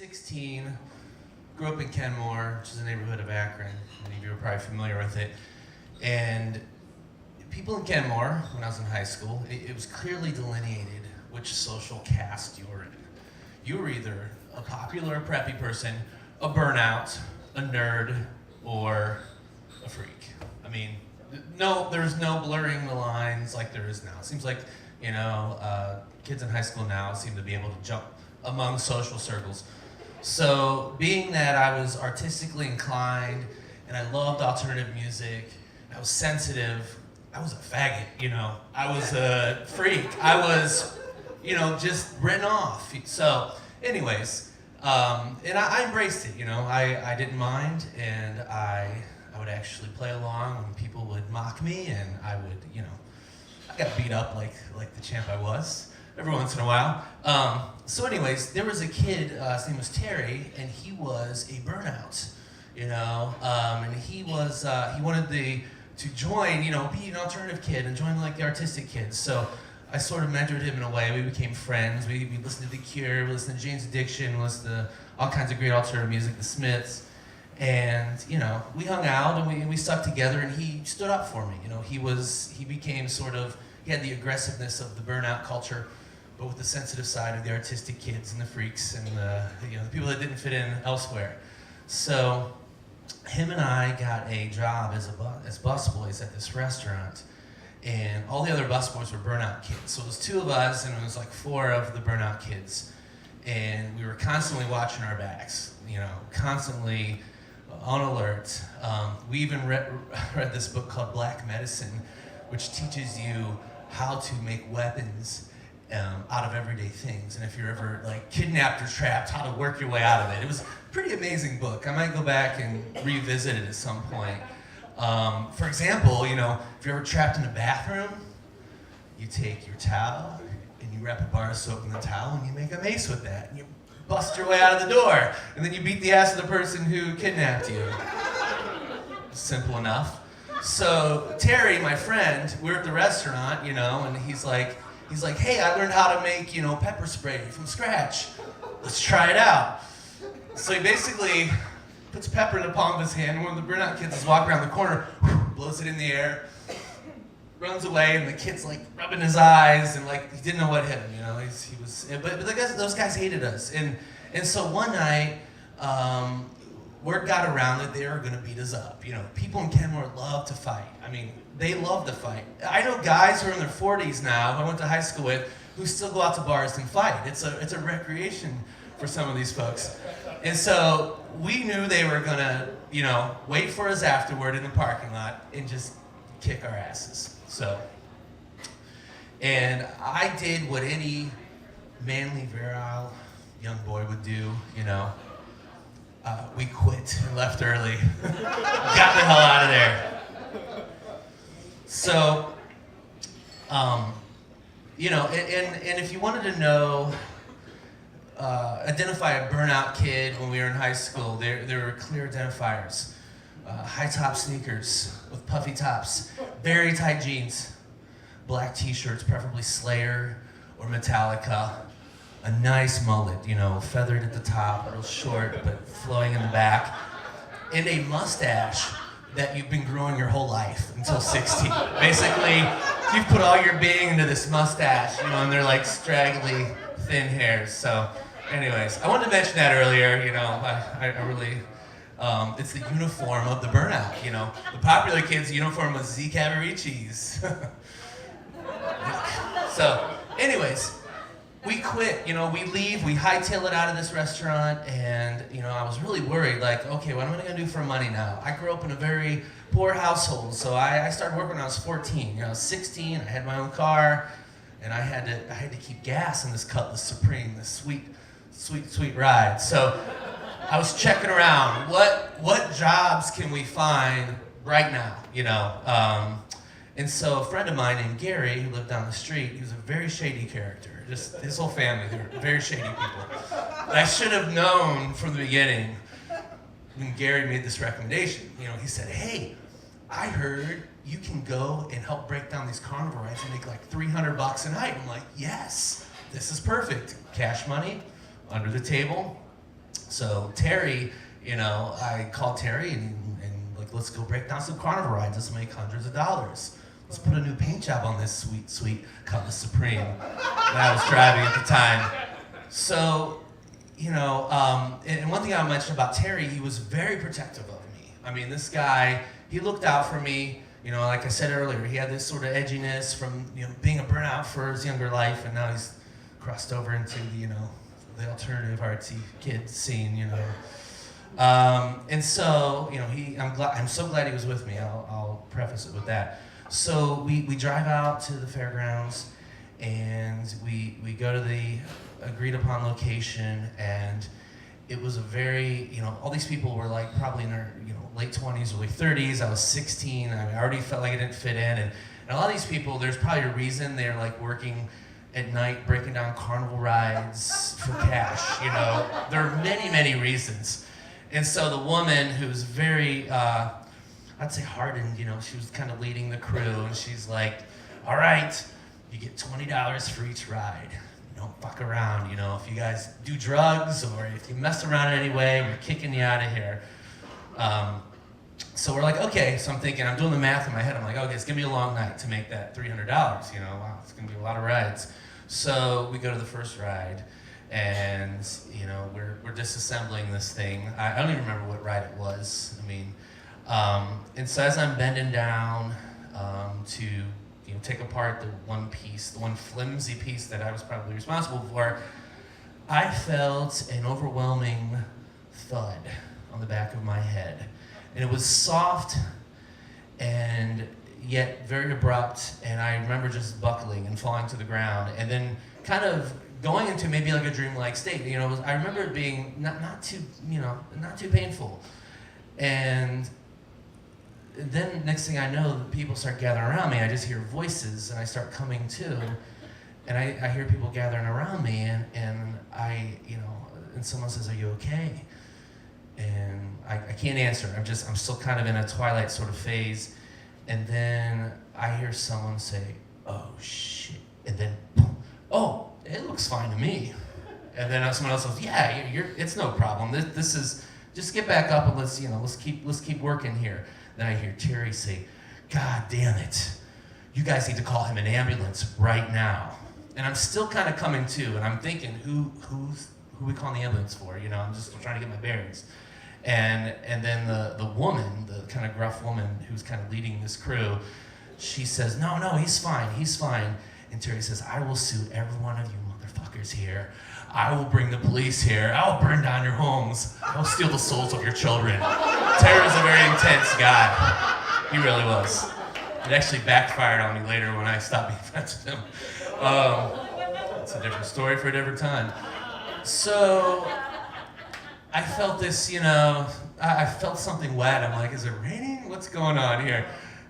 16, grew up in Kenmore, which is a neighborhood of Akron. Many of you are probably familiar with it. And people in Kenmore, when I was in high school, it was clearly delineated which social caste you were in. You were either a popular or preppy person, a burnout, a nerd, or a freak. I mean, there's no blurring the lines like there is now. It seems like, kids in high school now seem to be able to jump among social circles. So being that I was artistically inclined and I loved alternative music, I was sensitive, I was a faggot, I was a freak. I was, just written off. So anyways, and I embraced it, I didn't mind, and I would actually play along when people would mock me, and I would, I got beat up like the champ I was every once in a while. So anyways, there was a kid, his name was Terry, and he was a burnout, and he wanted to join, be an alternative kid and join like the artistic kids. So I sort of mentored him in a way. We became friends. We listened to The Cure, we listened to Jane's Addiction, we listened to all kinds of great alternative music, The Smiths. And, we hung out and we stuck together, and he stood up for me. He became he had the aggressiveness of the burnout culture, but with the sensitive side of the artistic kids and the freaks and the people that didn't fit in elsewhere. So him and I got a job as busboys at this restaurant, and all the other busboys were burnout kids. So it was two of us, and it was like four of the burnout kids, and we were constantly watching our backs, constantly on alert. We even read this book called Black Medicine, which teaches you how to make weapons out of everyday things, and if you're ever kidnapped or trapped, how to work your way out of it. It was a pretty amazing book. I might go back and revisit it at some point. For example, if you're ever trapped in a bathroom, you take your towel and you wrap a bar of soap in the towel and you make a mace with that, and you bust your way out of the door, and then you beat the ass of the person who kidnapped you. Simple enough. So Terry, my friend, we're at the restaurant, and he's like, hey, I learned how to make, pepper spray from scratch. Let's try it out. So he basically puts pepper in the palm of his hand, and one of the burnout kids is walking around the corner, blows it in the air, runs away, and the kid's rubbing his eyes, and he didn't know what hit him, but those guys hated us. And so one night, word got around that they were gonna beat us up. People in Kenmore love to fight. I mean, they love to fight. I know guys who are in their 40s now, who I went to high school with, who still go out to bars and fight. It's a recreation for some of these folks. And so we knew they were gonna, wait for us afterward in the parking lot and just kick our asses. And I did what any manly, virile young boy would do, we quit and left early. Got the hell out of there. So, and if you wanted to know, identify a burnout kid when we were in high school, there were clear identifiers. High top sneakers with puffy tops, very tight jeans, black t-shirts, preferably Slayer or Metallica, a nice mullet, feathered at the top, real short, but flowing in the back, and a mustache that you've been growing your whole life until 16. Basically, you've put all your being into this mustache, and they're straggly, thin hairs. So, anyways, I wanted to mention that earlier, I really, it's the uniform of the burnout, The popular kids' uniform was Z Cavaricci's. So, anyways, we quit, we leave, we hightail it out of this restaurant, and, I was really worried, okay, what am I gonna do for money now? I grew up in a very poor household, so I started working when I was 14. I was 16, I had my own car, and I had to keep gas in this Cutlass Supreme, this sweet, sweet, sweet ride. So I was checking around, what jobs can we find right now, And so a friend of mine named Gary, who lived down the street, he was a very shady character. Just his whole family, they were very shady people. But I should have known from the beginning when Gary made this recommendation. He said, hey, I heard you can go and help break down these carnival rides and make $300 a night. I'm like, yes, this is perfect. Cash money, under the table. So Terry, I called Terry and like, let's go break down some carnival rides. Let's make hundreds of dollars. Let's put a new paint job on this sweet Cutlass Supreme that I was driving at the time. So, and one thing I mentioned about Terry, he was very protective of me. I mean, this guy, he looked out for me. Like I said earlier, he had this sort of edginess from, being a burnout for his younger life, and now he's crossed over into the alternative artsy kid scene, And so, I'm so glad he was with me. I'll preface it with that. So we drive out to the fairgrounds, and we go to the agreed upon location, and it was a very, all these people were like probably in their, late 20s, early 30s. I was 16. I already felt like I didn't fit in, and a lot of these people, there's probably a reason they're like working at night, breaking down carnival rides for cash. There are many reasons. And so the woman who's very, I'd say hardened, she was kind of leading the crew, and she's like, all right, you get $20 for each ride. Don't fuck around, if you guys do drugs or if you mess around in any way, we're kicking you out of here. So we're like, okay. So I'm thinking, I'm doing the math in my head. I'm like, okay, it's gonna be a long night to make that $300. Wow, it's gonna be a lot of rides. So we go to the first ride, and we're disassembling this thing. I don't even remember what ride it was. And so as I'm bending down to take apart the one flimsy piece that I was probably responsible for, I felt an overwhelming thud on the back of my head. And it was soft and yet very abrupt, and I remember just buckling and falling to the ground, and then kind of going into maybe like a dreamlike state. I remember it being not too painful. And then next thing I know, people start gathering around me. I just hear voices, and I start coming to, and I hear people gathering around me, and and someone says, "Are you okay?" And I can't answer. I'm still kind of in a twilight sort of phase, and then I hear someone say, "Oh shit," and then, "Oh, it looks fine to me." And then someone else says, "Yeah, it's no problem. This is just get back up and let's keep working here." Then I hear Terry say, "God damn it, you guys need to call him an ambulance right now." And I'm still kind of coming to, and I'm thinking, who we calling the ambulance for? I'm just trying to get my bearings. And then the woman, the kind of gruff woman who's kind of leading this crew, she says, no, he's fine. And Terry says, "I will sue every one of you motherfuckers here. I will bring the police here. I will burn down your homes. I will steal the souls of your children." Terry was a very intense guy. He really was. It actually backfired on me later when I stopped being friends with him. It's a different story for a different time. So I felt this, I felt something wet. I'm like, is it raining? What's going on here?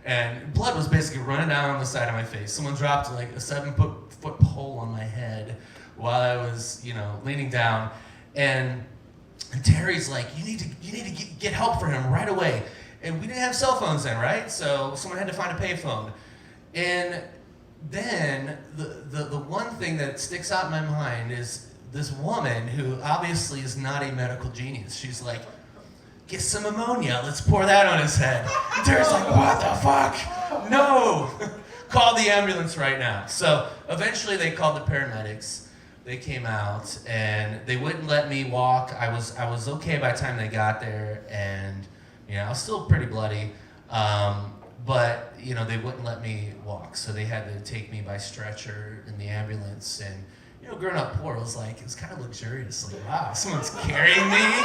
And blood was basically running down the side of my face. Someone dropped like a 7-foot pole on my head while I was, leaning down. And Terry's like, you need to get help for him right away. And we didn't have cell phones then, right? So someone had to find a payphone. And then the one thing that sticks out in my mind is this woman who obviously is not a medical genius. She's like, "Get some ammonia, let's pour that on his head." And Terry's like, "What the fuck? No! Call the ambulance right now." So eventually they called the paramedics. They came out, and they wouldn't let me walk. I was okay by the time they got there, and I was still pretty bloody. But they wouldn't let me walk, so they had to take me by stretcher in the ambulance. And growing up poor, it was kind of luxurious. Like, wow, someone's carrying me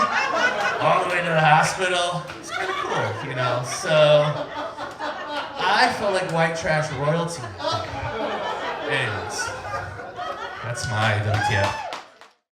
all the way to the hospital. It's kind of cool, So I felt like white trash royalty. Anyways, that's my WTF.